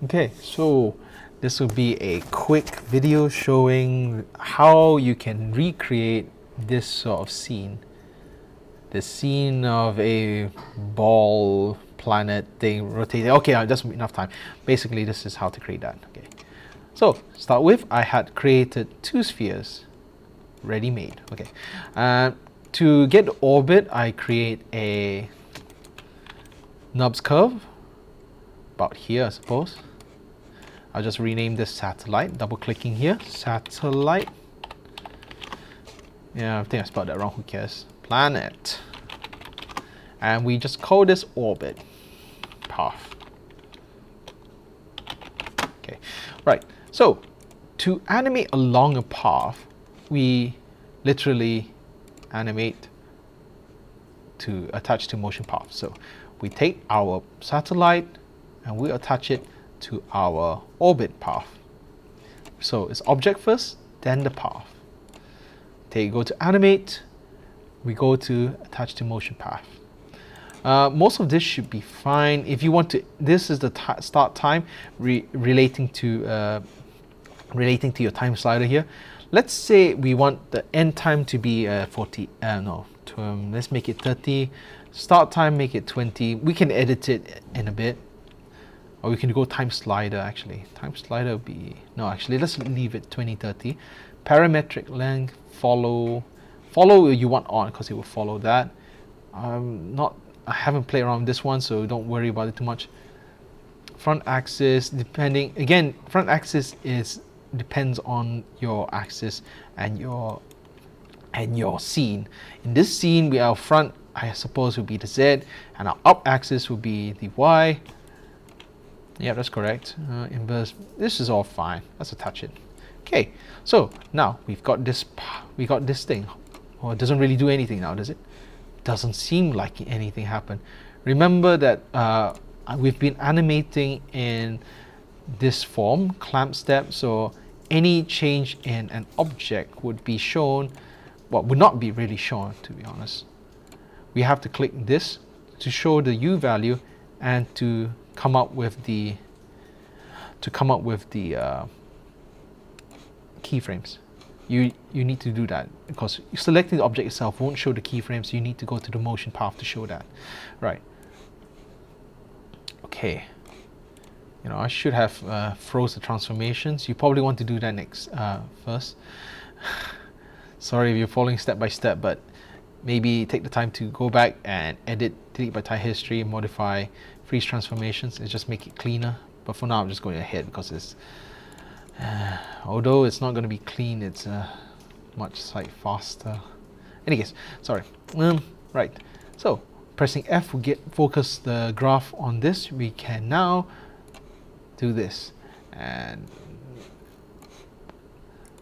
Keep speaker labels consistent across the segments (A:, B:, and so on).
A: Okay, so this will be a quick video showing how you can recreate this sort of scene. The scene of a ball planet thing rotating. Okay, just enough time. Basically, this is how to create that. Okay, so start with, I had created two spheres, ready-made. Okay, to get the orbit, I create a nubs curve about here, I suppose. I'll just rename this satellite, double clicking here, satellite. Yeah, I think I spelled that wrong, who cares? Planet. And we just call this orbit path. Okay, right. So to animate along a path, we literally animate to attach to motion path. So we take our satellite and we attach it to our orbit path. So it's object first, then the path. Go to animate, we go to attach to motion path. Most of this should be fine. If you want to, this is the start time relating to your time slider here. Let's say we want the end time to be 40. Let's make it 30. Start time, make it 20. We can edit it in a bit. Or we can go time slider actually. Time slider would be, no, actually let's leave it 2030. Parametric length, follow you want on because it will follow that. I haven't played around with this one, so don't worry about it too much. Front axis, front axis depends on your axis and your scene. In this scene, our front, I suppose, will be the Z, and our up axis will be the Y. Yeah, that's correct. Inverse. This is all fine. Let's attach it. Okay. So now we've got this. We got this thing. Oh, it doesn't really do anything now, does it? Doesn't seem like anything happened. Remember that we've been animating in this form, clamp step. So any change in an object would be shown. Well, would not be really shown, to be honest. We have to click this to show the U value and to come up with the keyframes. You need to do that because selecting the object itself won't show the keyframes. So you need to go to the motion path to show that, right? Okay. You know, I should have froze the transformations. You probably want to do that next first. Sorry if you're following step by step, but maybe take the time to go back and edit, delete by type history, modify, freeze transformations, and just make it cleaner. But for now, I'm just going ahead because it's although it's not going to be clean, it's much faster. Anyways, sorry. Right. So pressing F will focus the graph on this. We can now do this, and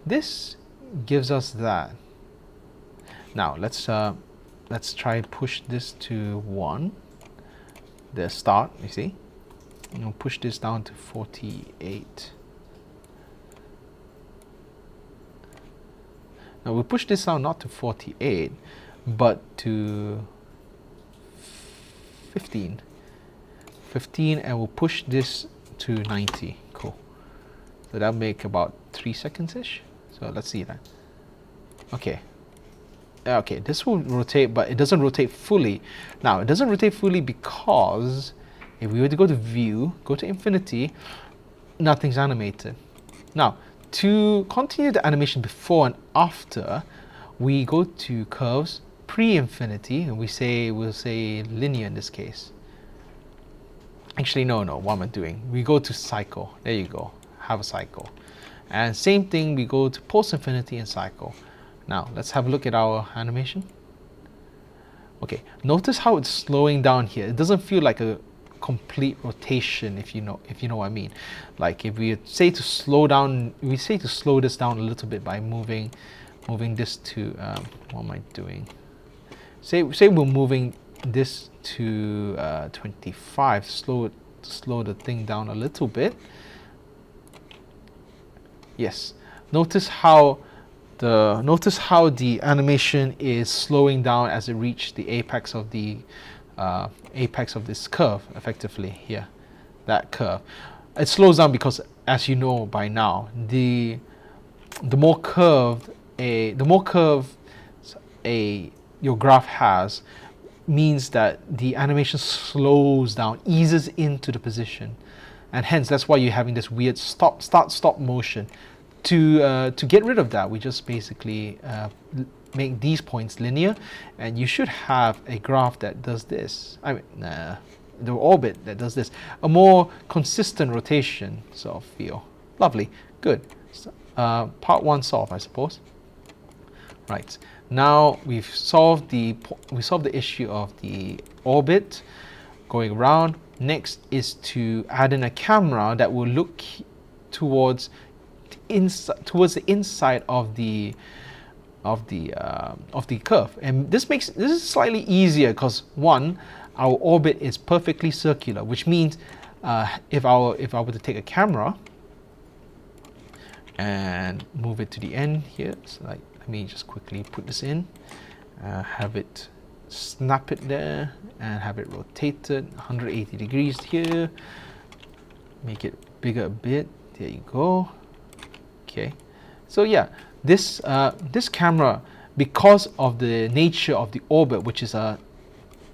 A: this gives us that. Now let's try push this to 1. The start, you see. We'll push this down to 48. Now we'll push this down not to 48, but to 15. 15, and we'll push this to 90. Cool. So that'll make about 3 seconds-ish. So let's see that. Okay. Okay, this will rotate, but it doesn't rotate fully. Now, it doesn't rotate fully because if we were to go to view, go to infinity, nothing's animated. Now, to continue the animation before and after, we go to curves, pre-infinity, and we'll say linear in this case. Actually, no, what am I doing? We go to cycle. There you go. Have a cycle. And same thing, we go to post-infinity and cycle. Now, let's have a look at our animation. Okay, notice how it's slowing down here. It doesn't feel like a complete rotation, if you know what I mean. Like if we say to slow down, we say to slow this down a little bit by moving this to what am I doing? Say we're moving this to 25. Slow the thing down a little bit. Yes. Notice how the animation is slowing down as it reaches the apex of this curve, effectively here, that curve. it slows down because, as you know by now, the more curved your graph has, means that the animation slows down, eases into the position, and hence that's why you're having this weird stop motion. To get rid of that, we just basically make these points linear, and you should have a graph that does this. The orbit that does this, a more consistent rotation sort of feel. Lovely, good. So, part one solved, I suppose. Right, now we've solved the issue of the orbit going around. Next is to add in a camera that will look towards the inside of the curve, and this is slightly easier because, one, our orbit is perfectly circular, which means if I were to take a camera and move it to the end here, so like, let me just quickly put this in, have it snap it there, and have it rotated 180 degrees here, make it bigger a bit, there you go. Okay, so yeah, this camera, because of the nature of the orbit, which is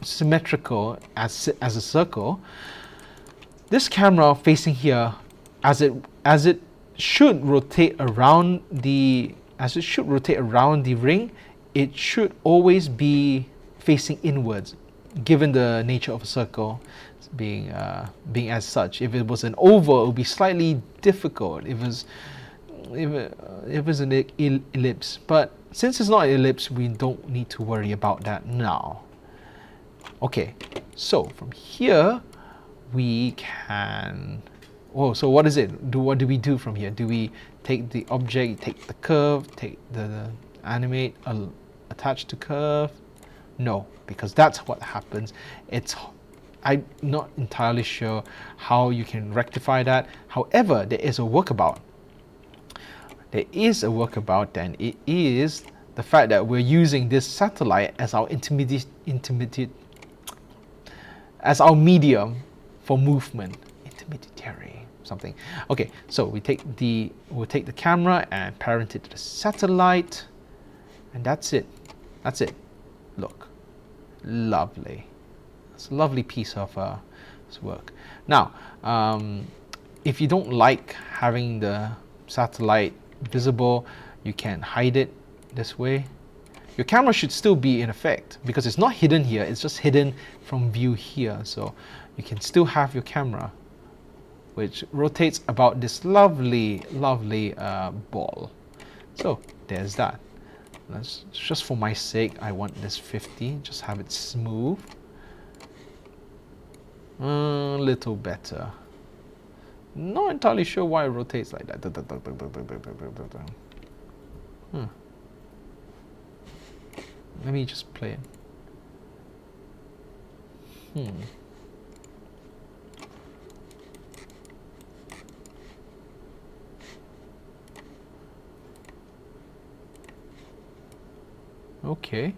A: symmetrical as a circle, this camera facing here, as it should rotate around the ring, it should always be facing inwards, given the nature of a circle being as such. If it was an oval, it would be slightly difficult. If it was an ellipse, but since it's not an ellipse, we don't need to worry about that now. Okay, so from here we can. Oh, so what is it? What do we do from here? Do we take the object, take the curve, take the animate, attach to curve? No, because that's what happens. I'm not entirely sure how you can rectify that. However, there is a workabout. There is a workabout, and it is the fact that we're using this satellite as our as our medium for movement. Intermediary something. Okay, so we'll take the camera and parent it to the satellite, and that's it. That's it. Look, lovely. It's a lovely piece of work. Now, if you don't like having the satellite visible, you can hide it this way. Your camera should still be in effect because it's not hidden here, it's just hidden from view here. So you can still have your camera, which rotates about this lovely ball. So there's that. Let's, just for my sake, I want this 50, just have it smooth. A little better. Not entirely sure why it rotates like that. Let me just play it. Okay.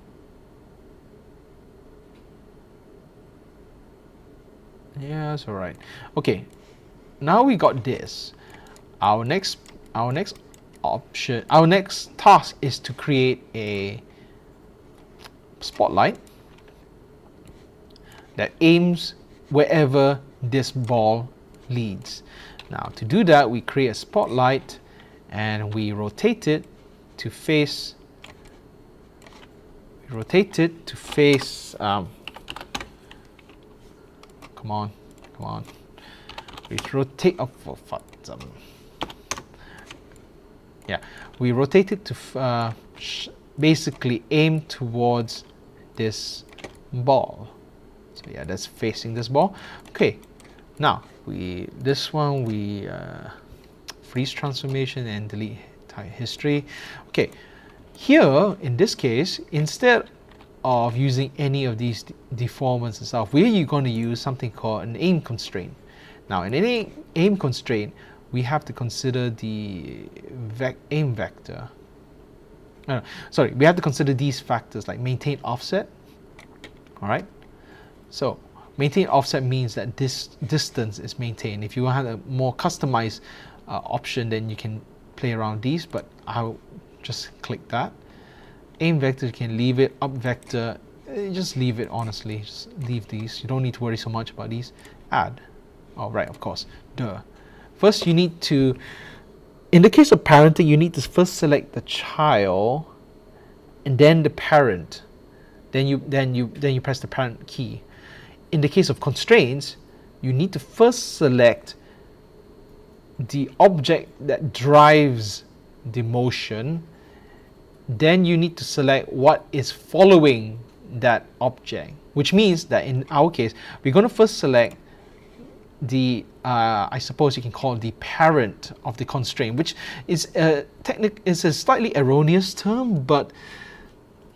A: Yeah, that's all right. Okay. Now we got this. Our next task is to create a spotlight that aims wherever this ball leads. Now, to do that, we create a spotlight and we rotate it to face. Come on. We rotate up for yeah, we rotate it to basically aim towards this ball. So yeah, that's facing this ball. Okay, now this one we freeze transformation and delete history. Okay, here in this case, instead of using any of these deformants and stuff, we're going to use something called an aim constraint. Now, in any aim constraint, we have to consider the aim vector. Sorry, we have to consider these factors like maintain offset. All right. So Maintain offset means that this distance is maintained. If you have a more customized option, then you can play around these, but I'll just click that. Aim vector, you can leave it. Up vector, just leave it, honestly. Just leave these. You don't need to worry so much about these. Add. Oh, right, of course. Duh. First, you need to, in the case of parenting, you need to first select the child and then the parent. Then you press the parent key. In the case of constraints, you need to first select the object that drives the motion. Then you need to select what is following that object, which means that in our case, we're going to first select the, I suppose you can call it the parent of the constraint, which is a slightly erroneous term, but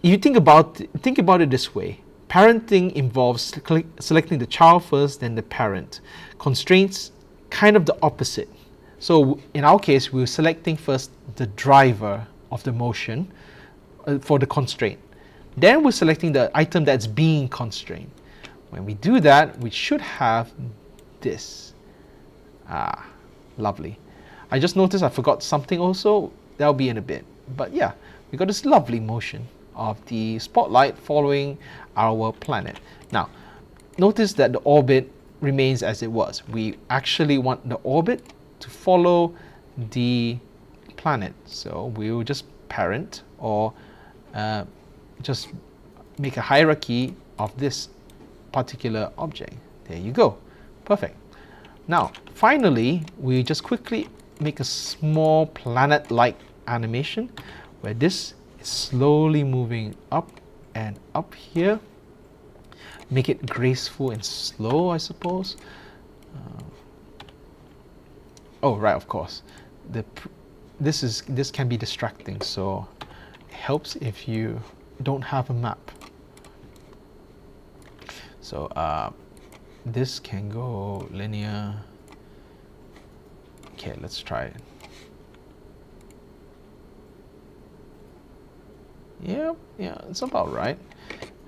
A: if you think about it this way. Parenting involves selecting the child first, then the parent. Constraints, kind of the opposite. So in our case, we're selecting first the driver of the motion for the constraint. Then we're selecting the item that's being constrained. When we do that, we should have this. Ah, lovely. I just noticed I forgot something also. That'll be in a bit. But yeah, we got this lovely motion of the spotlight following our planet. Now, notice that the orbit remains as it was. We actually want the orbit to follow the planet. So we will just parent or just make a hierarchy of this particular object. There you go. Perfect. Now, finally, we just quickly make a small planet-like animation where this is slowly moving up and up here. Make it graceful and slow, I suppose. Oh, right, of course. This can be distracting, so it helps if you don't have a map. So this can go linear. Okay, let's try it. Yeah, it's about right.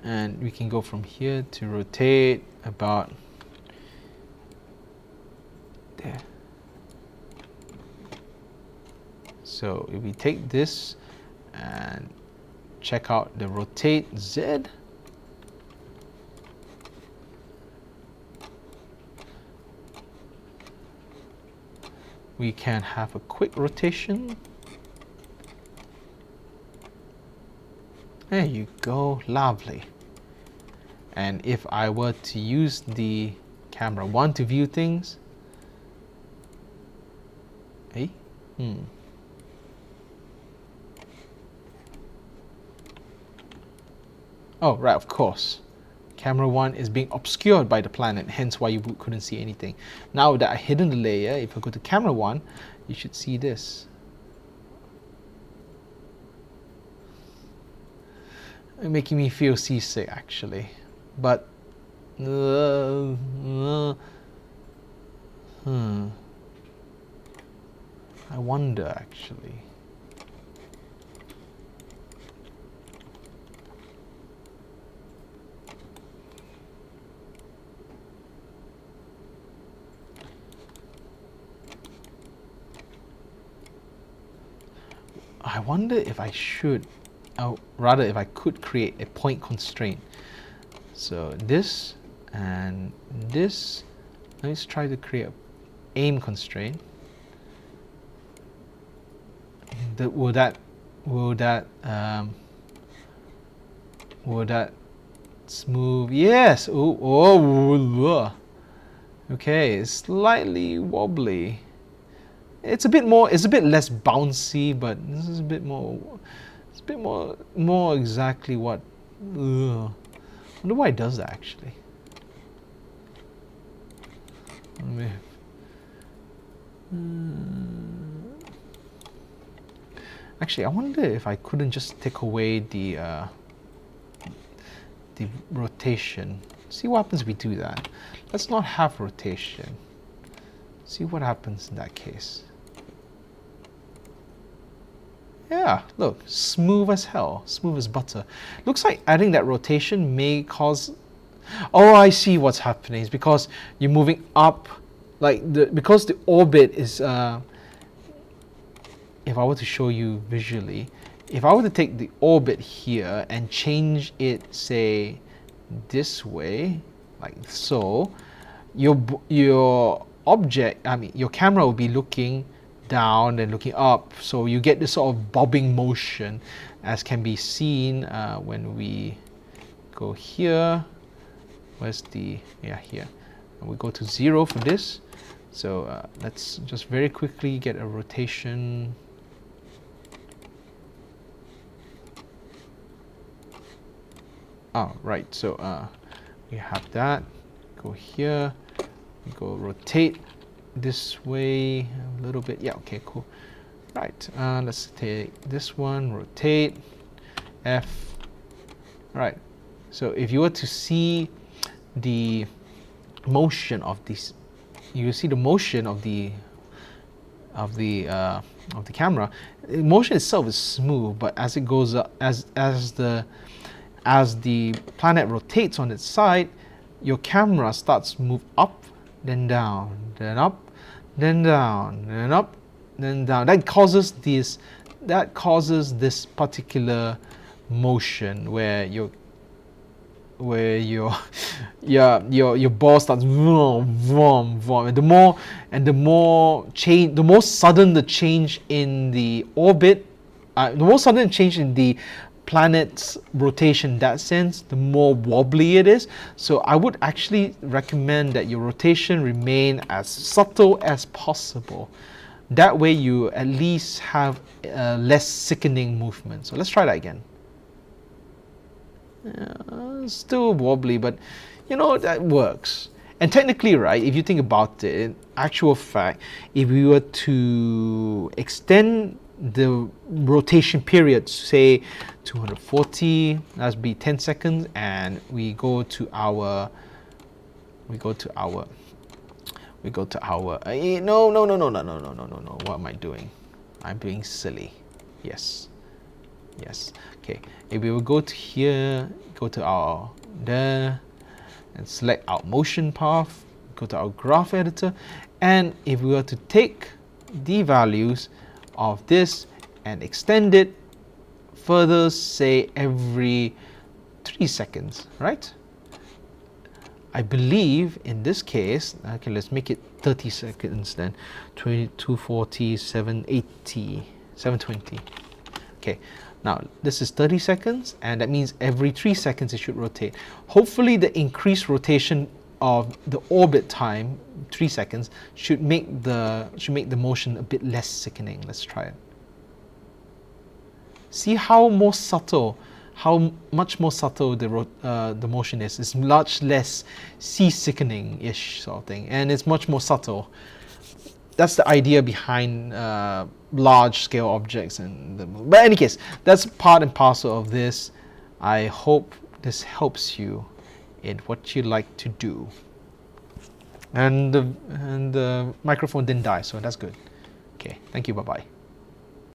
A: And we can go from here to rotate about there. So if we take this and check out the rotate Z, we can have a quick rotation. There you go, lovely. And if I were to use the camera 1 to view things, Oh, right, of course. Camera 1 is being obscured by the planet, hence why you couldn't see anything. Now that I've hidden the layer, if I go to camera 1, you should see this. It's making me feel seasick, actually. But I wonder, actually. I wonder if I should, rather if I could create a point constraint. So this and this, let's try to create an aim constraint. Will that smooth? Yes. Oh. Okay, it's slightly wobbly. It's a bit less bouncy, but this is a bit more. It's a bit more exactly what. I wonder why it does that actually. Actually, I wonder if I couldn't just take away the rotation. See what happens if we do that. Let's not have rotation. See what happens in that case. Yeah, look, smooth as hell, smooth as butter. Looks like adding that rotation may cause Oh, I see what's happening. It's because you're moving up, like because the orbit is. If I were to show you visually, if I were to take the orbit here and change it, say, this way, like so, your object, I mean, your camera will be looking down and looking up, so you get this sort of bobbing motion, as can be seen when we go here. Where's the, yeah, here, and we go to 0 for this. So let's just very quickly get a rotation. Oh, right, so we have that, go here, we go rotate this way a little bit. Yeah, okay, cool. Right, let's take this one, rotate, F. Right, so if you were to see the motion of this, you see the motion of the camera. The motion itself is smooth, but as it goes up, as the planet rotates on its side, your camera starts to move up, then down, then up, then down, then up, then down. That causes this particular motion where your ball starts vroom, vroom, vroom. And the more sudden the change in the orbit, the more sudden change in the planet's rotation, in that sense, the more wobbly it is. So I would actually recommend that your rotation remain as subtle as possible. That way you at least have less sickening movement. So let's try that again. Still wobbly, but you know, that works. And technically, right, if you think about it, in actual fact, if we were to extend the rotation period, say 240, that's be 10 seconds, and we go to our no, what am I doing? I'm being silly. Yes, okay, if we will go to here, go to our there, and select our motion path, go to our graph editor, and if we were to take the values of this and extend it further, say every 3 seconds, right? I believe in this case, okay, let's make it 30 seconds then. 240, 780, 720. Okay, now this is 30 seconds, and that means every 3 seconds it should rotate. Hopefully the increased rotation of the orbit time, 3 seconds, should make the motion a bit less sickening. Let's try it. See how more subtle, how much more subtle the motion is. It's much less sea-sickening-ish sort of thing, and it's much more subtle. That's the idea behind large-scale objects. But in any case, that's part and parcel of this. I hope this helps you in what you like to do. And the microphone didn't die, so that's good. Okay, thank you, bye-bye.